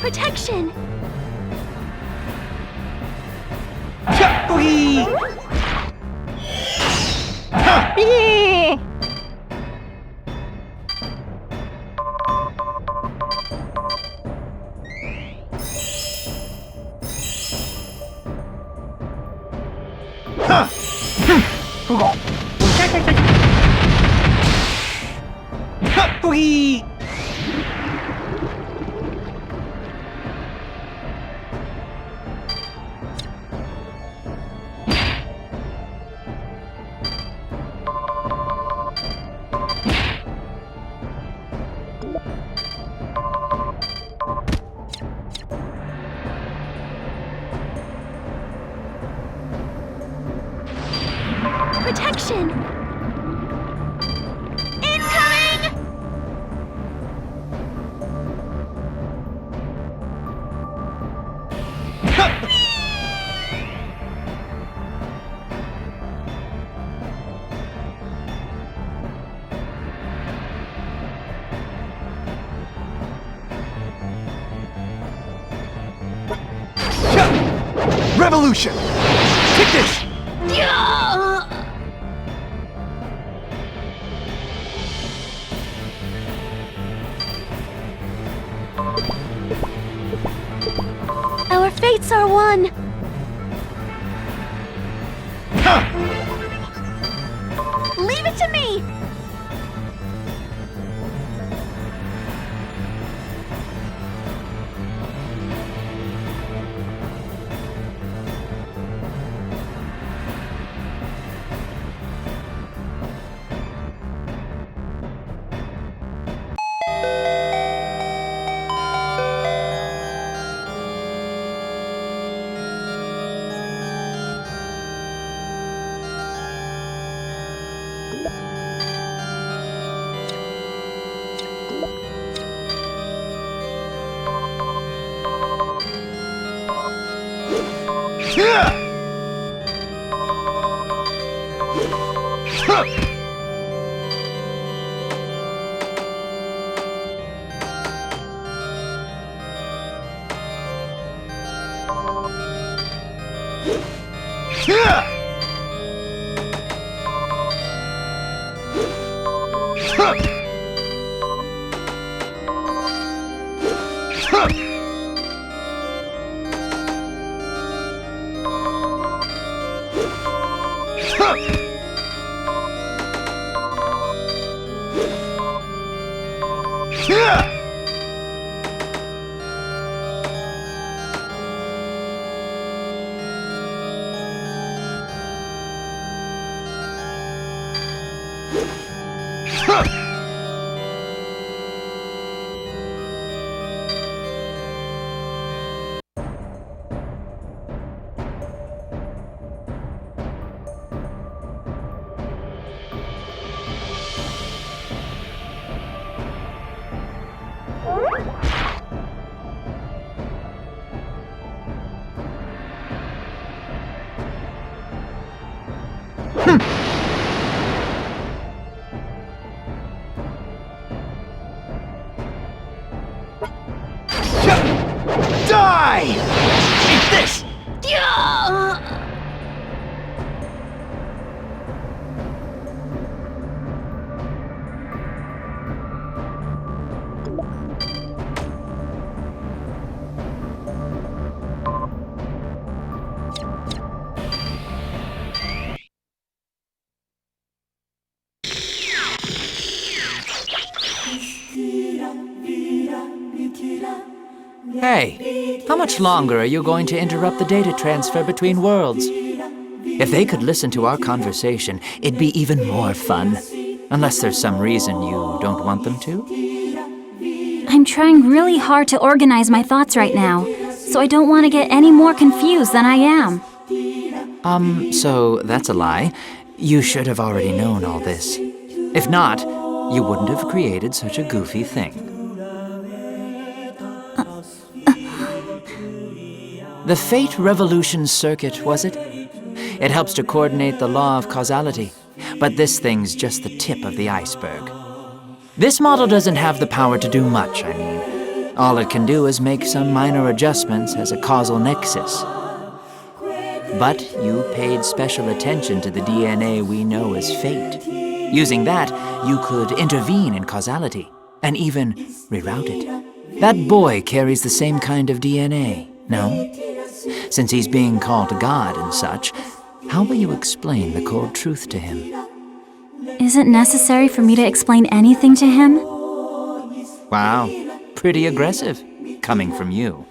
Protection! Whee! Whee! Protection! Incoming! Revolution! Take this! Our fates are one! Leave it to me! Die! Eat this! Hey, how much longer are you going to interrupt the data transfer between worlds? If they could listen to our conversation, it'd be even more fun. Unless there's some reason you don't want them to. I'm trying really hard to organize my thoughts right now, so I don't want to get any more confused than I am. So that's a lie. You should have already known all this. If not, you wouldn't have created such a goofy thing. The Fate Revolution Circuit, was it? It helps to coordinate the law of causality, but this thing's just the tip of the iceberg. This model doesn't have the power to do much, I mean. All it can do is make some minor adjustments as a causal nexus. But you paid special attention to the DNA we know as fate. Using that, you could intervene in causality and even reroute it. That boy carries the same kind of DNA, no? Since he's being called God and such, how will you explain the cold truth to him? Is it necessary for me to explain anything to him? Wow, pretty aggressive, coming from you.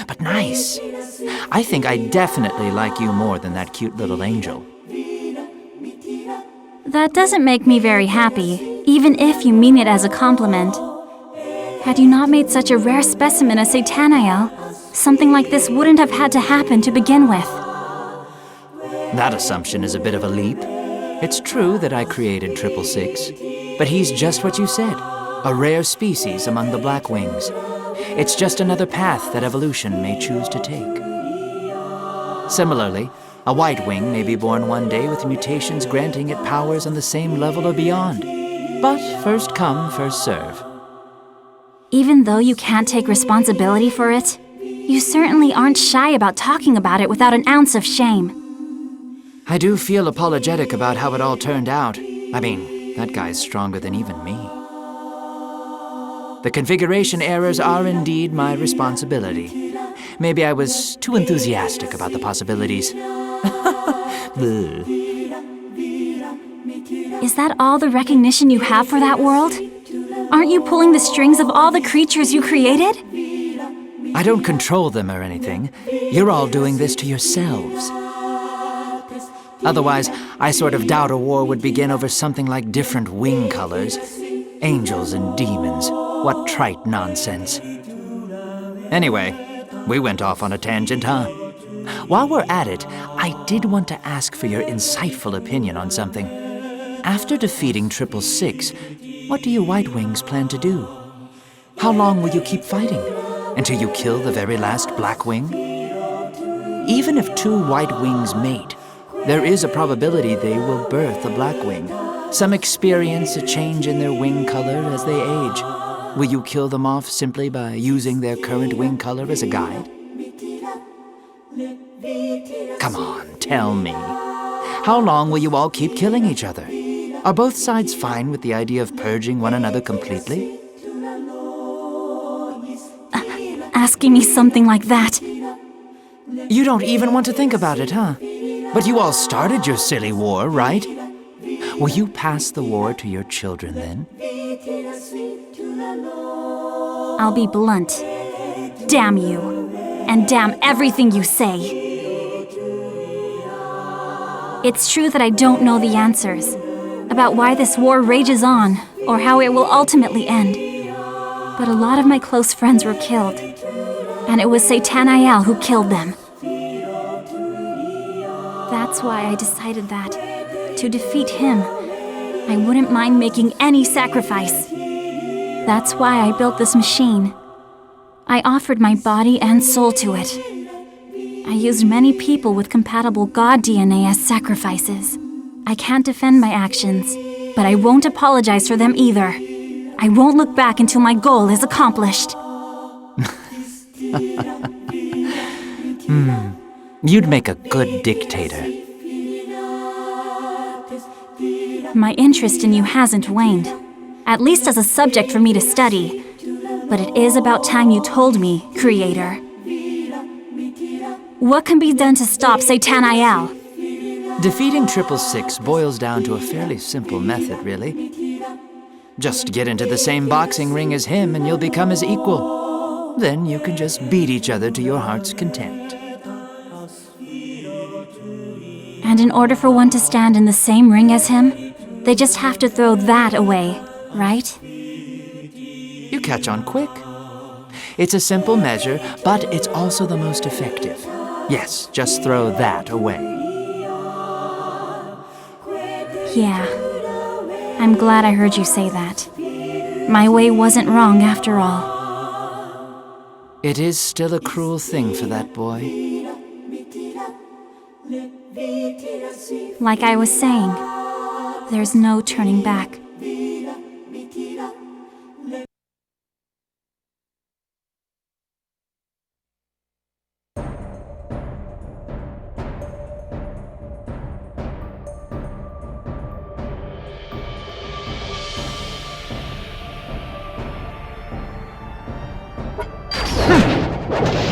But nice. I think I definitely like you more than that cute little angel. That doesn't make me very happy, even if you mean it as a compliment. Had you not made such a rare specimen as Satanael, something like this wouldn't have had to happen to begin with. That assumption is a bit of a leap. It's true that I created 666, but he's just what you said, a rare species among the Blackwings. It's just another path that evolution may choose to take. Similarly, a White Wing may be born one day with mutations granting it powers on the same level or beyond. But first come, first serve. Even though you can't take responsibility for it, you certainly aren't shy about talking about it without an ounce of shame. I do feel apologetic about how it all turned out. I mean, that guy's stronger than even me. The configuration errors are indeed my responsibility. Maybe I was too enthusiastic about the possibilities. Is that all the recognition you have for that world? Aren't you pulling the strings of all the creatures you created? I don't control them or anything. You're all doing this to yourselves. Otherwise, I sort of doubt a war would begin over something like different wing colors. Angels and demons. What trite nonsense. Anyway, we went off on a tangent, huh? While we're at it, I did want to ask for your insightful opinion on something. After defeating 666, what do you White Wings plan to do? How long will you keep fighting? Until you kill the very last Black Wing? Even if two White Wings mate, there is a probability they will birth a Black Wing. Some experience a change in their wing color as they age. Will you kill them off simply by using their current wing color as a guide? Come on, tell me. How long will you all keep killing each other? Are both sides fine with the idea of purging one another completely? Asking me something like that. You don't even want to think about it, huh? But you all started your silly war, right? Will you pass the war to your children then? I'll be blunt. Damn you. And damn everything you say. It's true that I don't know the answers about why this war rages on or how it will ultimately end. But a lot of my close friends were killed, and it was Satanael who killed them. That's why I decided that, to defeat him, I wouldn't mind making any sacrifice. That's why I built this machine. I offered my body and soul to it. I used many people with compatible God DNA as sacrifices. I can't defend my actions, but I won't apologize for them either. I won't look back until my goal is accomplished. You'd make a good dictator. My interest in you hasn't waned, at least as a subject for me to study. But it is about time you told me, Creator. What can be done to stop Satanael? Defeating 666 boils down to a fairly simple method, really. Just get into the same boxing ring as him and you'll become his equal. Then you can just beat each other to your heart's content. And in order for one to stand in the same ring as him, they just have to throw that away, right? You catch on quick. It's a simple measure, but it's also the most effective. Yes, just throw that away. Yeah. I'm glad I heard you say that. My way wasn't wrong after all. It is still a cruel thing for that boy. Like I was saying, there's no turning back.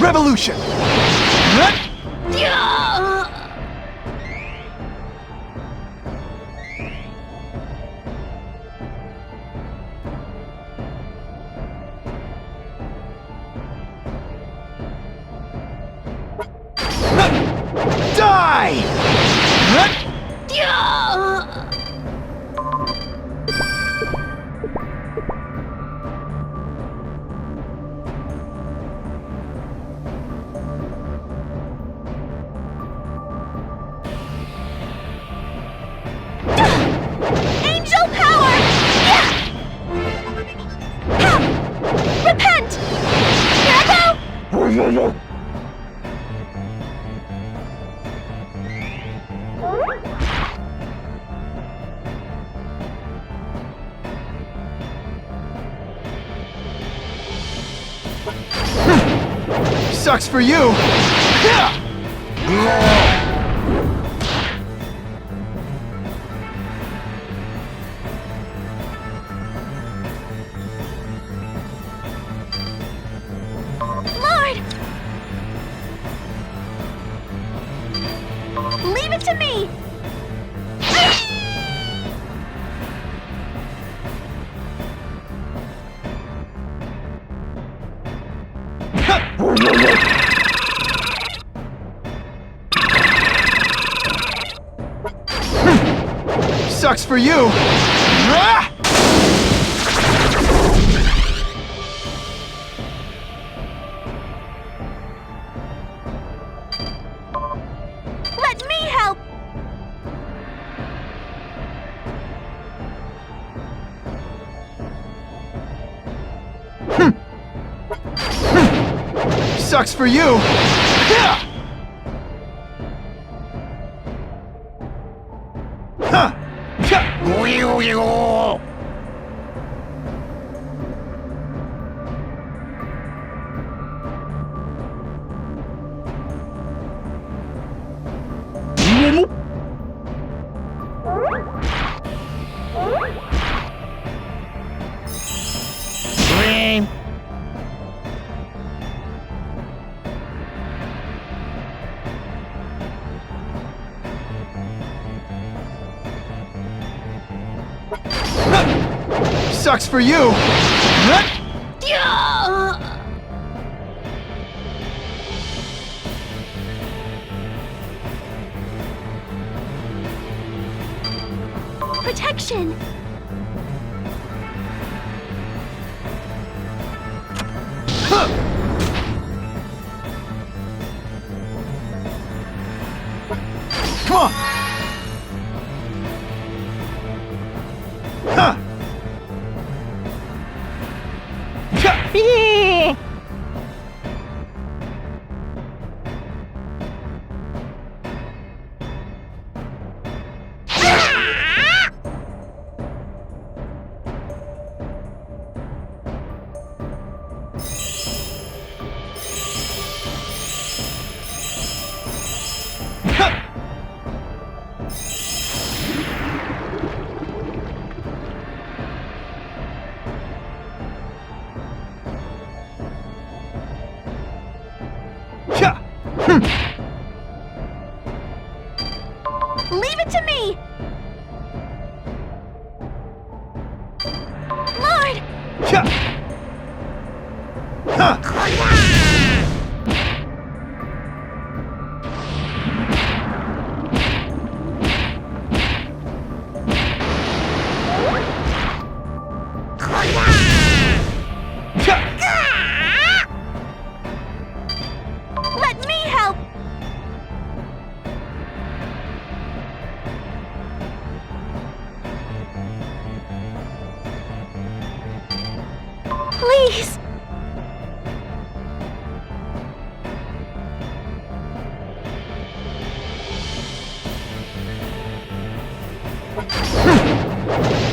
Revolution! Die! Angel power! Repent! Turbo! Sucks for you! Lord! Leave it to me! Sucks for you! Let me help! Sucks for you! Sucks for you! Protection! Come on! Huh! Leave it to me! Lord! Let me help! Please!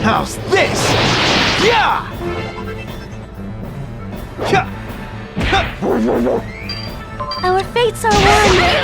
How's this? Yeah! Our fates are one!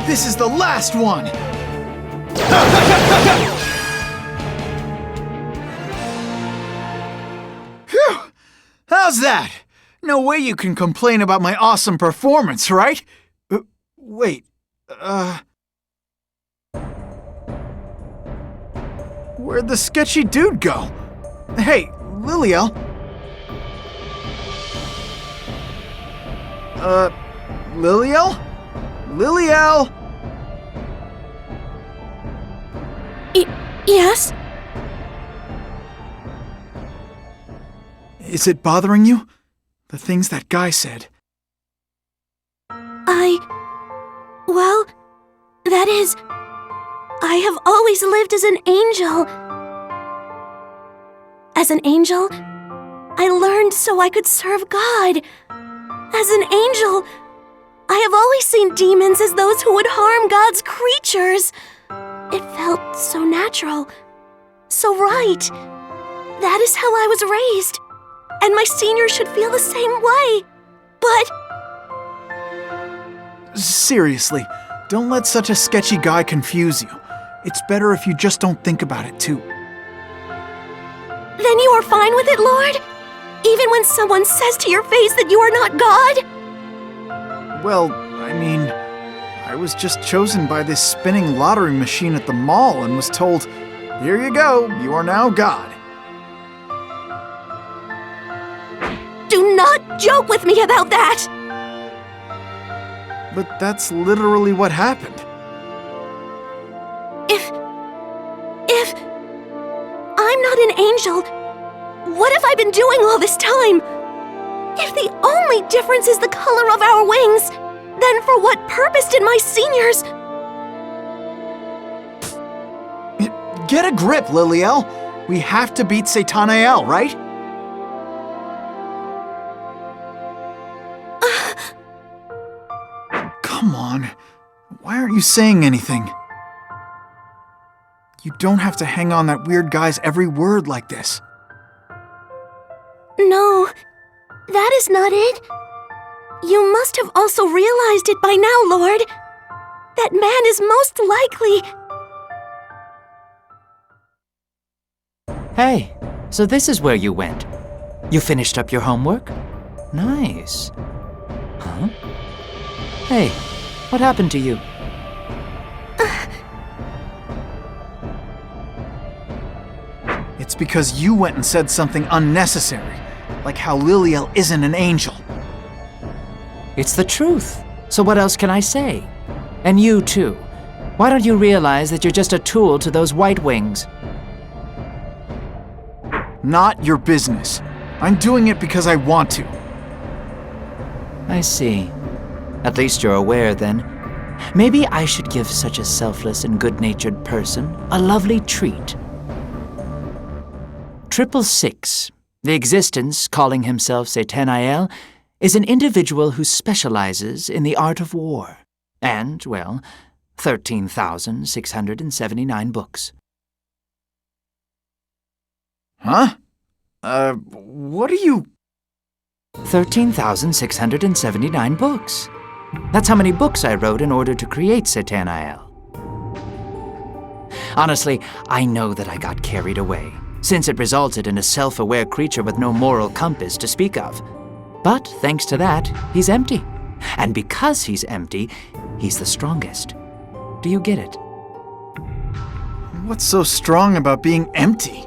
This is the last one! Phew! How's that? No way you can complain about my awesome performance, right? Wait, where'd the sketchy dude go? Hey, Liliel? Liliel? Liliel? Yes? Is it bothering you? The things that guy said. Well, that is... I have always lived as an angel. As an angel, I learned so I could serve God. As an angel, I have always seen demons as those who would harm God's creatures. It felt so natural, so right. That is how I was raised, and my seniors should feel the same way. But... Seriously, don't let such a sketchy guy confuse you. It's better if you just don't think about it, too. Then you are fine with it, Lord? Even when someone says to your face that you are not God? Well, I mean, I was just chosen by this spinning lottery machine at the mall and was told, "Here you go, you are now God." Do not joke with me about that! But that's literally what happened. If I'm not an angel, what have I been doing all this time? If the only difference is the color of our wings, then for what purpose did my seniors... Get a grip, Liliel. We have to beat Satanael, right? Come on. Why aren't you saying anything? You don't have to hang on that weird guy's every word like this. No, that is not it. You must have also realized it by now, Lord. That man is most likely... Hey, so this is where you went. You finished up your homework? Nice. Huh? Hey, what happened to you? It's because you went and said something unnecessary, like how Liliel isn't an angel. It's the truth. So what else can I say? And you too. Why don't you realize that you're just a tool to those white wings? Not your business. I'm doing it because I want to. I see. At least you're aware then. Maybe I should give such a selfless and good-natured person a lovely treat. 666, the existence calling himself Satanael, is an individual who specializes in the art of war. And, well, 13,679 books. Huh? What are you... 13,679 books. That's how many books I wrote in order to create Satanael. Honestly, I know that I got carried away, since it resulted in a self-aware creature with no moral compass to speak of. But thanks to that, he's empty. And because he's empty, he's the strongest. Do you get it? What's so strong about being empty?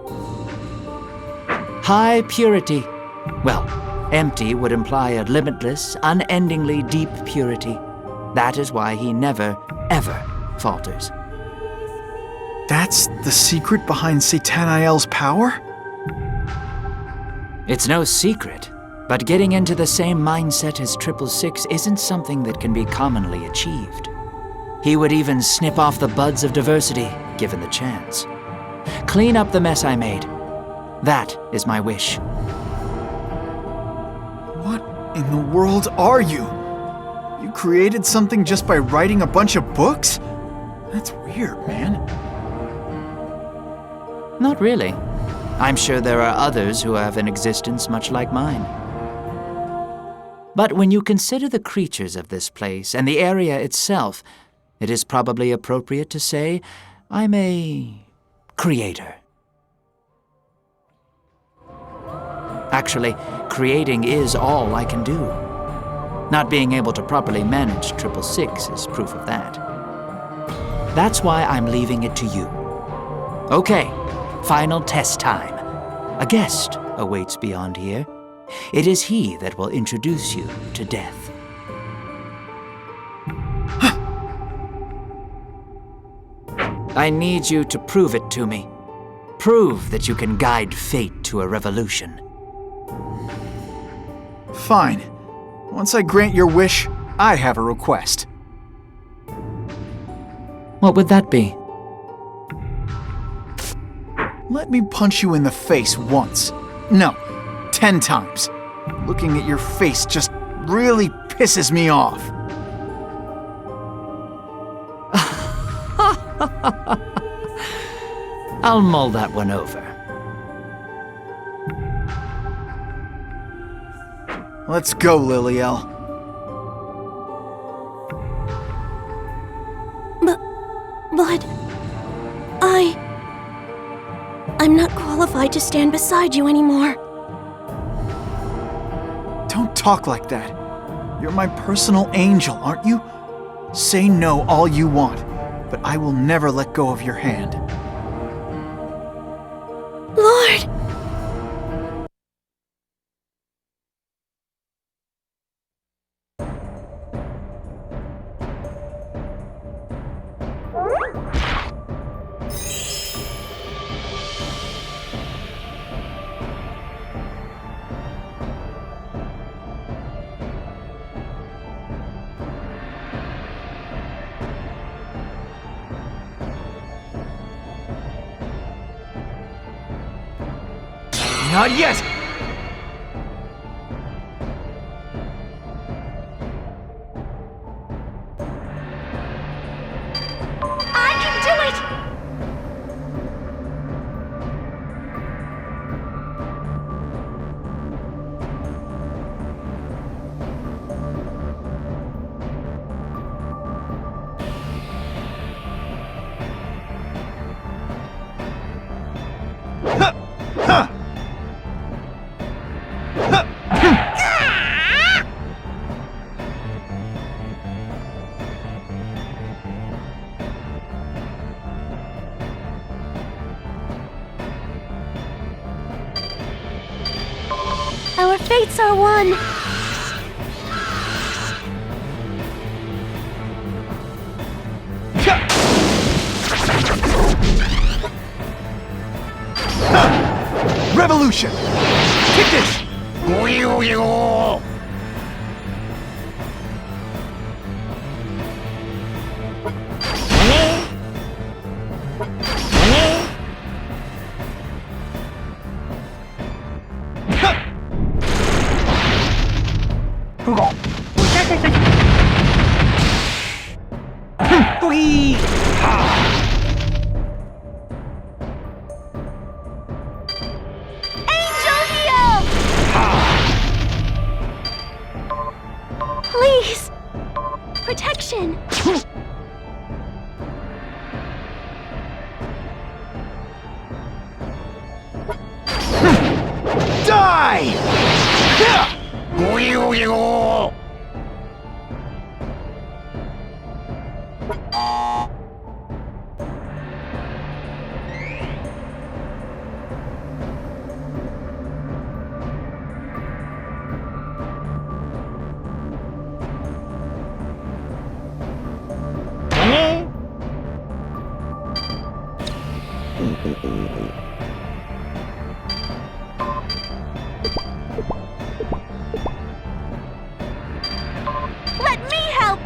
High purity. Well, empty would imply a limitless, unendingly deep purity. That is why he never, ever falters. That's the secret behind Satanael's power? It's no secret, but getting into the same mindset as 666 isn't something that can be commonly achieved. He would even snip off the buds of diversity, given the chance. Clean up the mess I made. That is my wish. What in the world are you? You created something just by writing a bunch of books? That's weird, man. Not really. I'm sure there are others who have an existence much like mine. But when you consider the creatures of this place and the area itself, it is probably appropriate to say I'm a creator. Actually, creating is all I can do. Not being able to properly manage 666 is proof of that. That's why I'm leaving it to you. Okay, final test time. A guest awaits beyond here. It is he that will introduce you to death. I need you to prove it to me. Prove that you can guide fate to a revolution. Fine. Once I grant your wish, I have a request. What would that be? Let me punch you in the face once. No, 10 times. Looking at your face just really pisses me off. I'll mull that one over. Let's go, Liliel. But I'm not qualified to stand beside you anymore. Don't talk like that. You're my personal angel, aren't you? Say no all you want, but I will never let go of your hand. Lord! Not yet! I can do it! Our fates are one. Revolution! Take this! Angel heal! Please! Protection! Die! Let me help!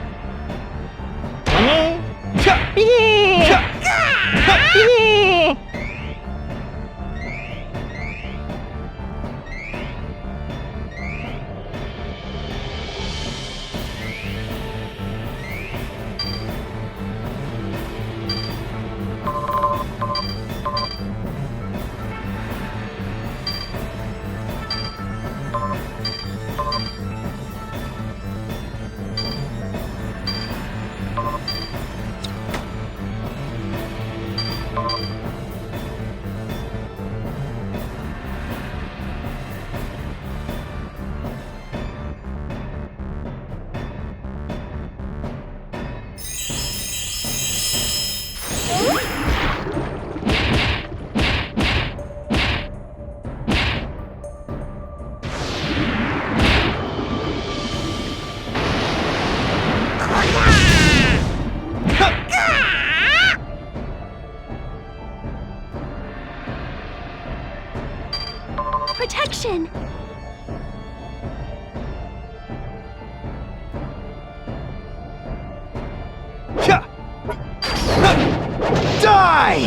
Die!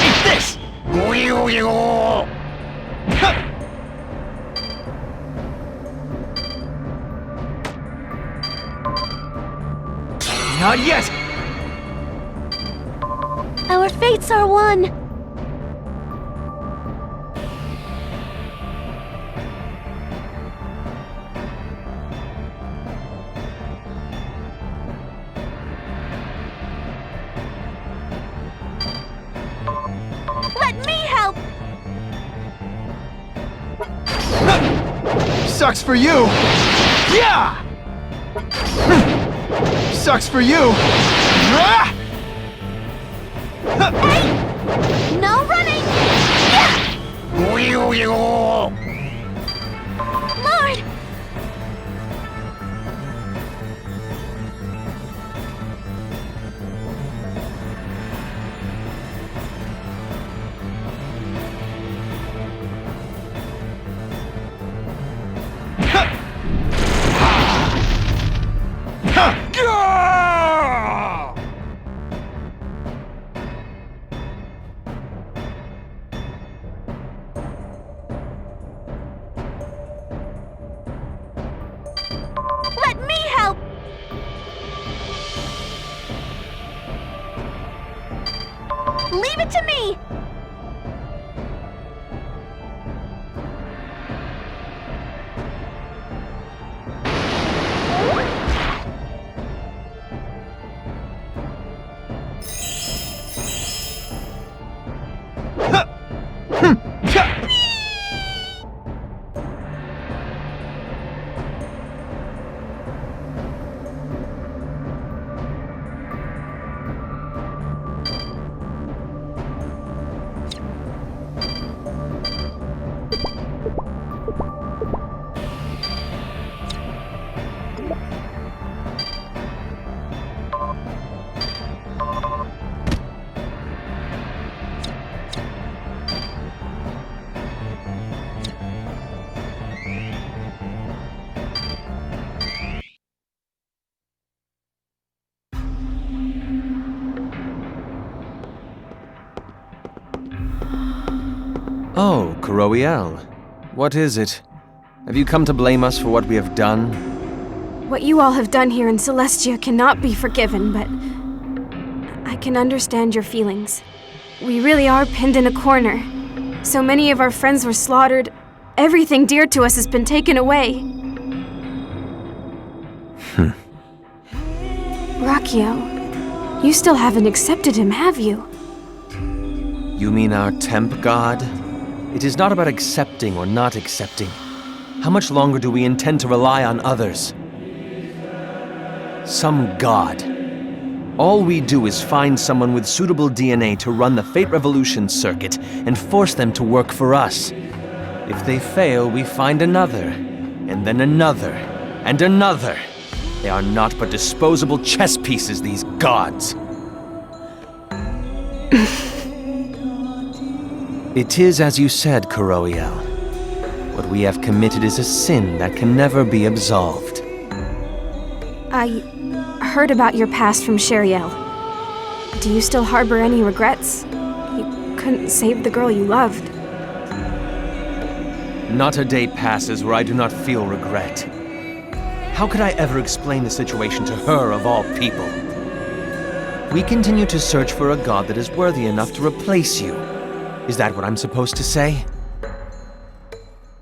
Eat this! Not yet! Our fates are one. Let me help! Sucks for you! Yeah! Sucks for you! Ah! No running! Lord! Let me help! Leave it to me! Oh, Kuroiel. What is it? Have you come to blame us for what we have done? What you all have done here in Celestia cannot be forgiven, but I can understand your feelings. We really are pinned in a corner. So many of our friends were slaughtered. Everything dear to us has been taken away. Rakio, you still haven't accepted him, have you? You mean our temp god? It is not about accepting or not accepting. How much longer do we intend to rely on others? Some god. All we do is find someone with suitable DNA to run the Fate Revolution circuit and force them to work for us. If they fail, we find another, and then another, and another. They are not but disposable chess pieces, these gods. It is as you said, Kuroiel. What we have committed is a sin that can never be absolved. I heard about your past from Sheriel. Do you still harbor any regrets? You couldn't save the girl you loved. Not a day passes where I do not feel regret. How could I ever explain the situation to her of all people? We continue to search for a god that is worthy enough to replace you. Is that what I'm supposed to say?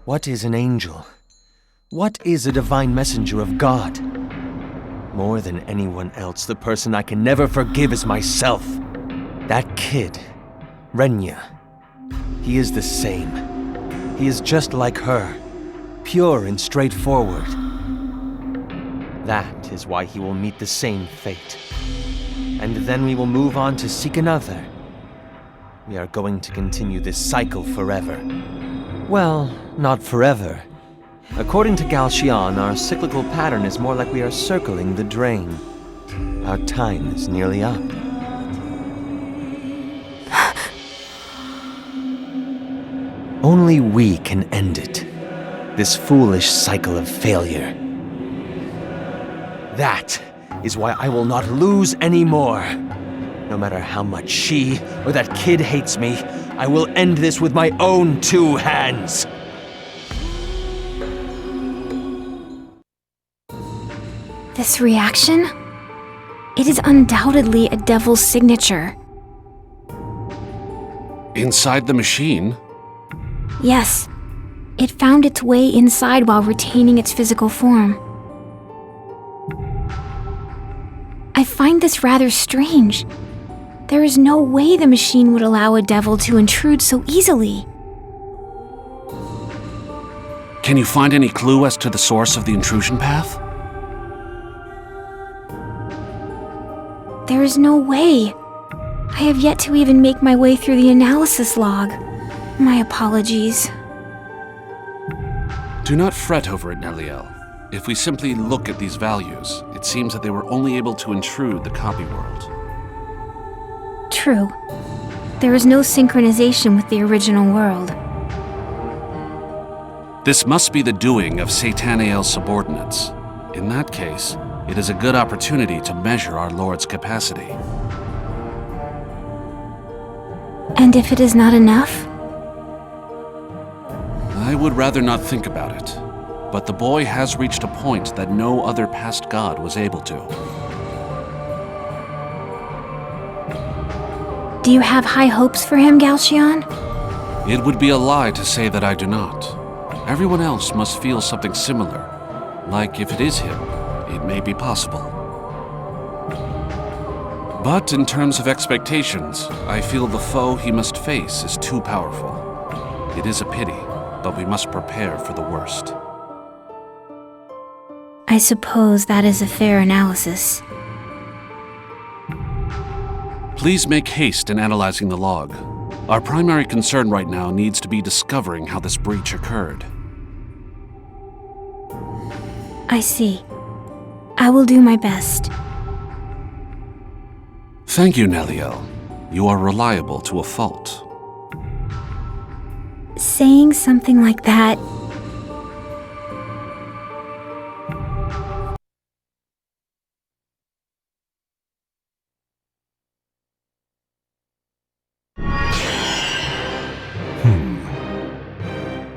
What is an angel? What is a divine messenger of God? More than anyone else, the person I can never forgive is myself. That kid, Renya, he is the same. He is just like her, pure and straightforward. That is why he will meet the same fate. And then we will move on to seek another. We are going to continue this cycle forever. Well, not forever. According to Galxian, our cyclical pattern is more like we are circling the drain. Our time is nearly up. Only we can end it. This foolish cycle of failure. That is why I will not lose anymore. No matter how much she or that kid hates me, I will end this with my own 2 hands. This reaction? It is undoubtedly a devil's signature. Inside the machine? Yes. It found its way inside while retaining its physical form. I find this rather strange. There is no way the machine would allow a devil to intrude so easily. Can you find any clue as to the source of the intrusion path? There is no way. I have yet to even make my way through the analysis log. My apologies. Do not fret over it, Neliel. If we simply look at these values, it seems that they were only able to intrude the copy world. True. There is no synchronization with the original world. This must be the doing of Satanael's subordinates. In that case, it is a good opportunity to measure our Lord's capacity. And if it is not enough? I would rather not think about it, but the boy has reached a point that no other past god was able to. Do you have high hopes for him, Galchion? It would be a lie to say that I do not. Everyone else must feel something similar, like if it is him, it may be possible. But in terms of expectations, I feel the foe he must face is too powerful. It is a pity, but we must prepare for the worst. I suppose that is a fair analysis. Please make haste in analyzing the log. Our primary concern right now needs to be discovering how this breach occurred. I see. I will do my best. Thank you, Neliel. You are reliable to a fault. Saying something like that...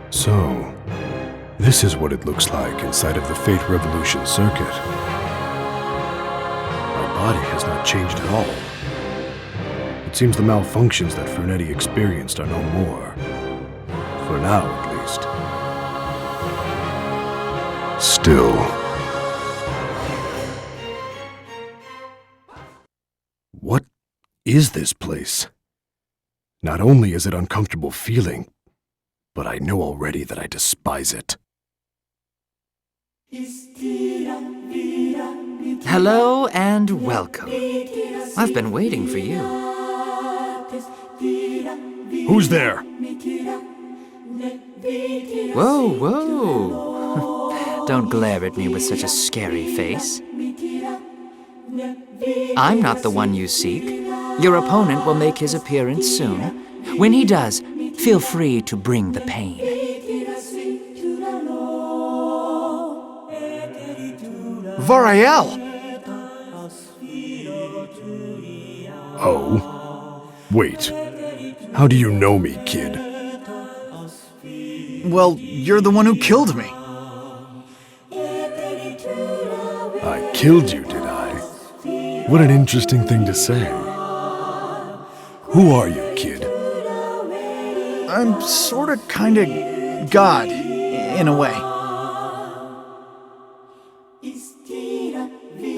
So, this is what it looks like inside of the Fate Revolution circuit. My body has not changed at all. It seems the malfunctions that Fernetti experienced are no more. For now, at least. Still... What is this place? Not only is it uncomfortable feeling, but I know already that I despise it. Hello and welcome. I've been waiting for you. Who's there? Whoa, whoa. Don't glare at me with such a scary face. I'm not the one you seek. Your opponent will make his appearance soon. When he does, feel free to bring the pain. Variel! Oh? Wait. How do you know me, kid? Well, you're the one who killed me. I killed you, did I? What an interesting thing to say. Who are you, kid? I'm sorta kinda God, in a way.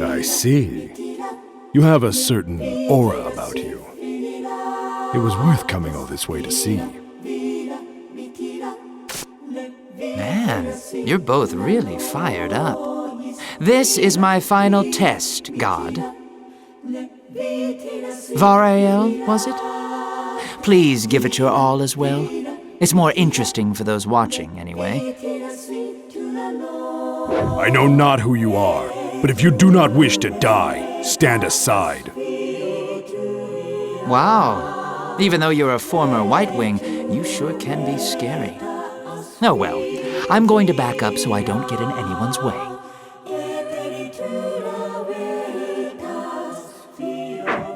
I see. You have a certain aura about you. It was worth coming all this way to see. Man, you're both really fired up. This is my final test, God. Variel, was it? Please give it your all as well. It's more interesting for those watching, anyway. I know not who you are, but if you do not wish to die, stand aside. Wow. Even though you're a former White Wing, you sure can be scary. Oh well, I'm going to back up so I don't get in anyone's way.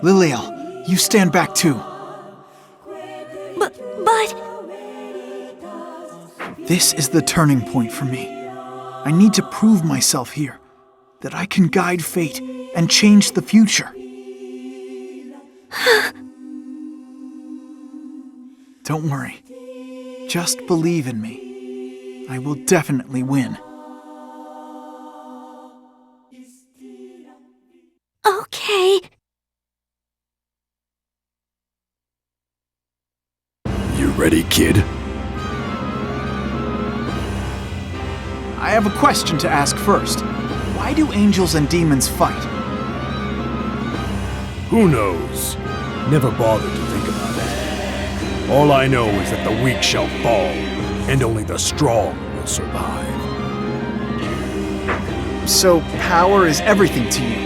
Liliel, you stand back too. But... This is the turning point for me. I need to prove myself here, that I can guide fate and change the future. Don't worry. Just believe in me. I will definitely win. Okay. You ready, kid? I have a question to ask first. Why do angels and demons fight? Who knows? Never bothered to think about it. All I know is that the weak shall fall, and only the strong will survive. So, power is everything to you.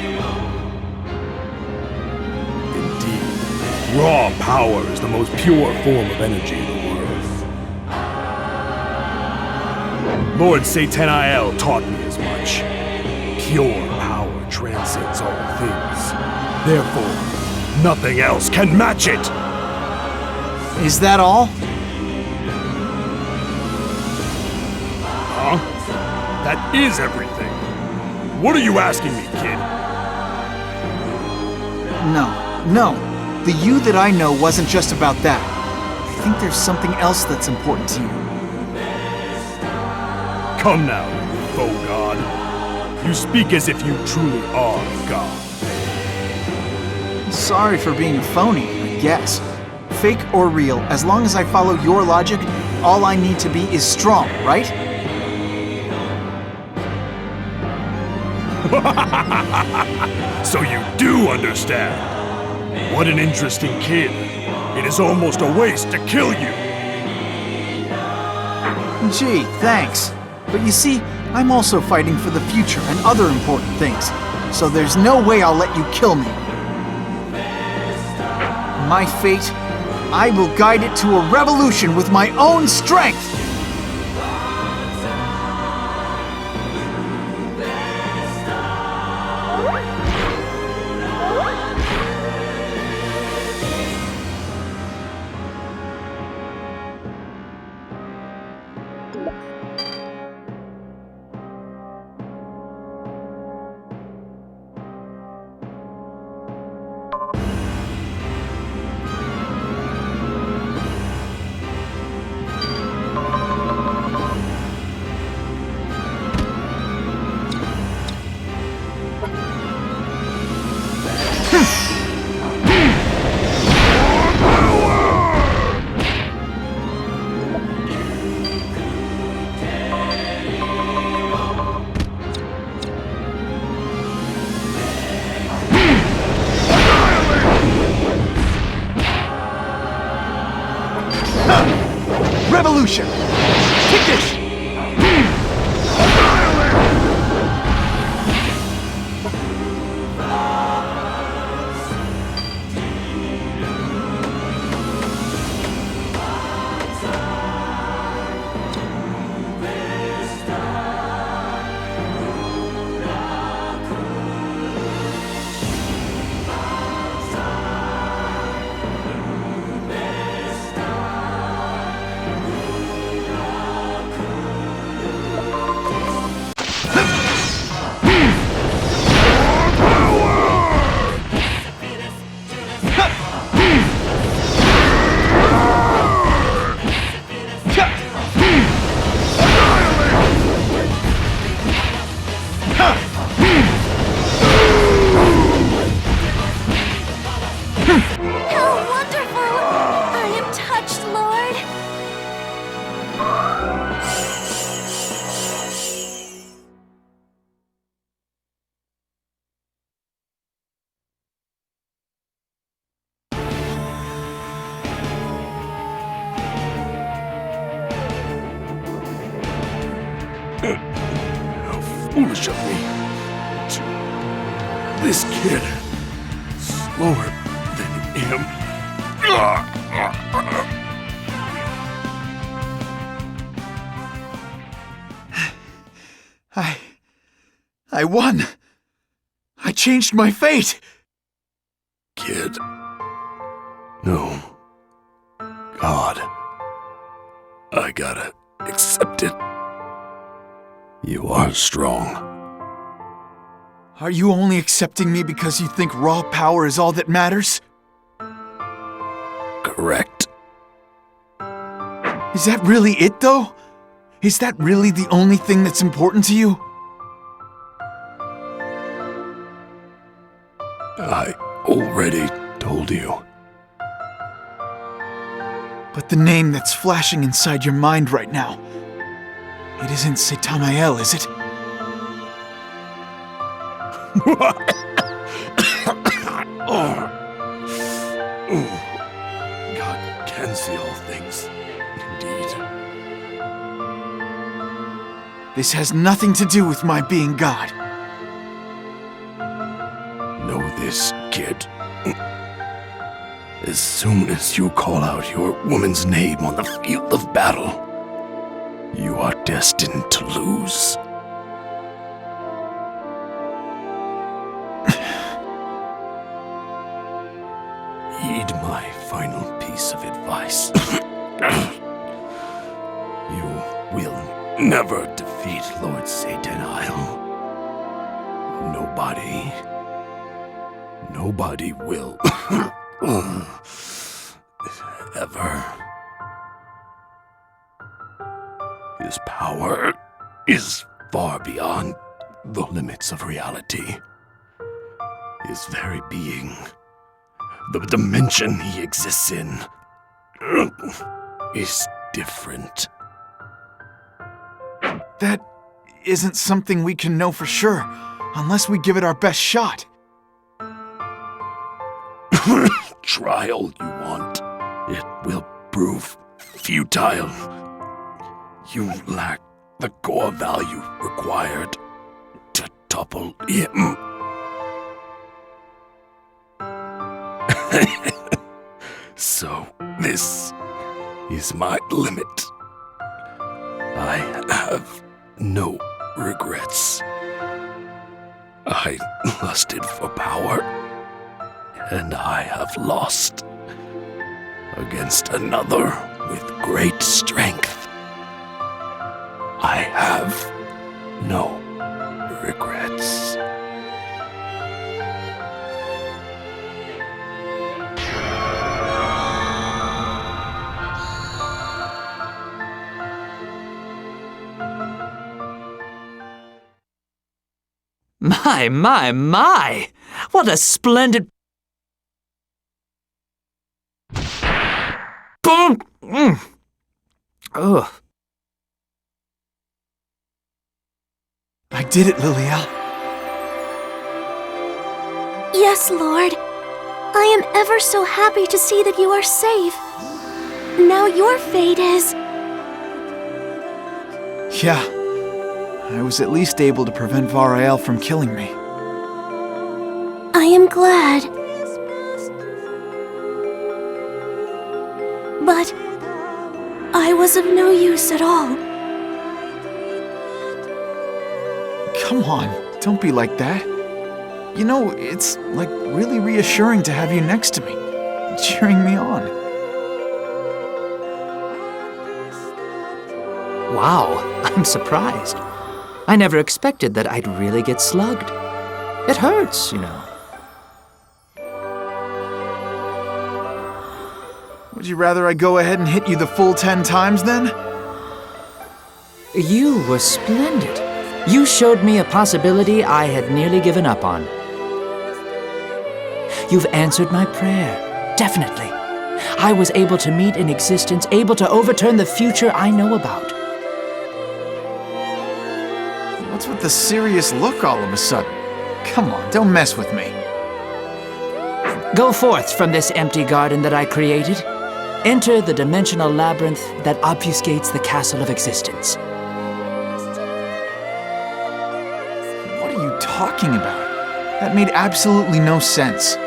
Indeed. Raw power is the most pure form of energy in the world. Lord Satanael taught me as much. Pure power transcends all things. Therefore, nothing else can match it! Is that all? Huh? That is everything. What are you asking me, kid? No. The you that I know wasn't just about that. I think there's something else that's important to you. Come now, you faux god. You speak as if you truly are God. Sorry for being a phony, I guess. Fake or real, as long as I follow your logic, all I need to be is strong, right? So you do understand. What an interesting kid. It is almost a waste to kill you. Gee, thanks. But you see, I'm also fighting for the future and other important things, so there's no way I'll let you kill me. My fate, I will guide it to a revolution with my own strength! Revolution! Take this! How wonderful! I am touched, Lord. How foolish of me. This kid. Slower than him. I won! I changed my fate! Kid, No. God. I gotta accept it. You are strong. Are you only accepting me because you think raw power is all that matters? Correct. Is that really it, though? Is that really the only thing that's important to you? I already told you. But the name that's flashing inside your mind right now, it isn't Satanael, is it? God can see all things. Indeed. This has nothing to do with my being God. Know this, kid. As soon as you call out your woman's name on the field of battle, you are destined to lose. Heed my final piece of advice. You will never defeat Lord Satanael. Nobody will. Ever. His power is far beyond the limits of reality. His very being, the dimension he exists in, is different. That isn't something we can know for sure, unless we give it our best shot. Trial you want, it will prove futile. You lack the core value required to topple him. So, this is my limit. I have no regrets. I lusted for power, and I have lost against another with great strength. I have no regrets. My! What a splendid... Boom! Ugh. I did it, Liliel. Yes, Lord. I am ever so happy to see that you are safe. Now your fate is... Yeah. I was at least able to prevent Varael from killing me. I am glad. But I was of no use at all. Come on, don't be like that. You know, it's like really reassuring to have you next to me, cheering me on. Wow, I'm surprised. I never expected that I'd really get slugged. It hurts, you know. Would you rather I go ahead and hit you the full 10 times then? You were splendid. You showed me a possibility I had nearly given up on. You've answered my prayer, definitely. I was able to meet an existence, able to overturn the future I know about. What's with the serious look all of a sudden? Come on, don't mess with me. Go forth from this empty garden that I created. Enter the dimensional labyrinth that obfuscates the castle of existence. What are you talking about? That made absolutely no sense.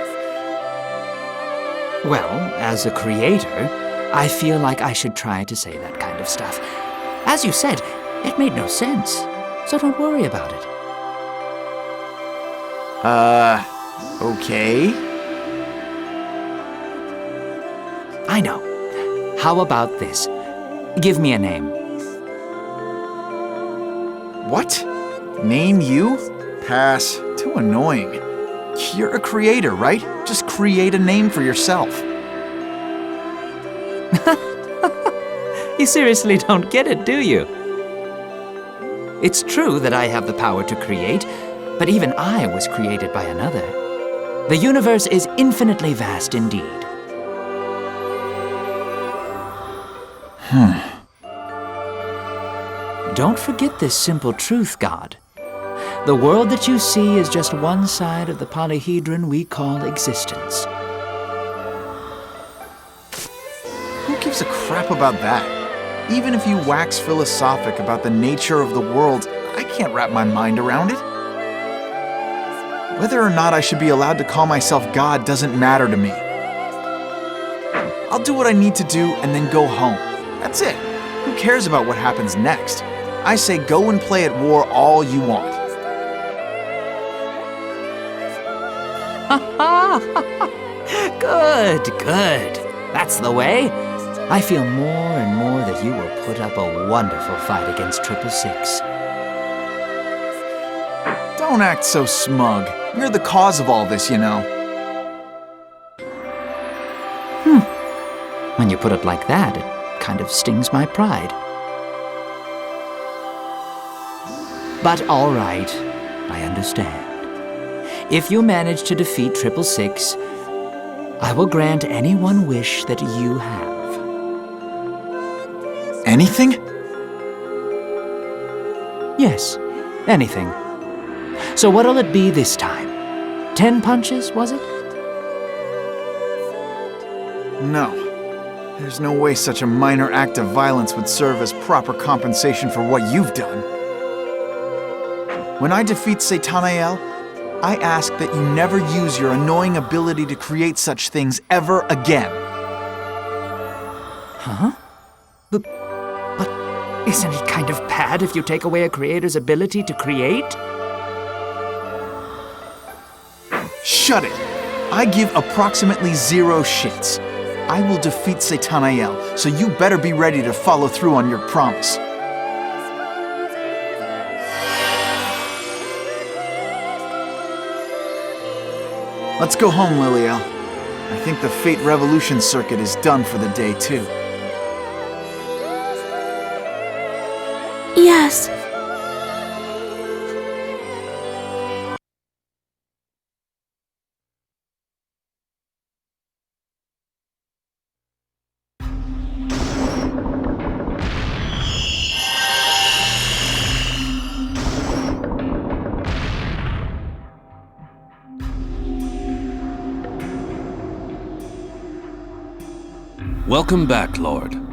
Well, as a creator, I feel like I should try to say that kind of stuff. As you said, it made no sense, so don't worry about it. Okay. I know. How about this? Give me a name. What? Name you? Pass. Too annoying. You're a creator, right? Just create a name for yourself. You seriously don't get it, do you? It's true that I have the power to create, but even I was created by another. The universe is infinitely vast indeed. Don't forget this simple truth, God. The world that you see is just one side of the polyhedron we call existence. Who gives a crap about that? Even if you wax philosophic about the nature of the world, I can't wrap my mind around it. Whether or not I should be allowed to call myself God doesn't matter to me. I'll do what I need to do and then go home. That's it. Who cares about what happens next? I say go and play at war all you want. Good, good. That's the way. I feel more and more that you will put up a wonderful fight against 666. Don't act so smug. You're the cause of all this, you know. When you put it like that, it kind of stings my pride. But all right, I understand. If you manage to defeat 666, I will grant any one wish that you have. Anything? Yes, anything. So what'll it be this time? 10 punches, was it? No. There's no way such a minor act of violence would serve as proper compensation for what you've done. When I defeat Satanael, I ask that you never use your annoying ability to create such things ever again. Huh? But isn't it kind of bad if you take away a creator's ability to create? Shut it! I give approximately 0 shits. I will defeat Satanael, so you better be ready to follow through on your promise. Let's go home, Liliel. I think the Fate Revolution circuit is done for the day, too. Yes. Welcome back, Lord.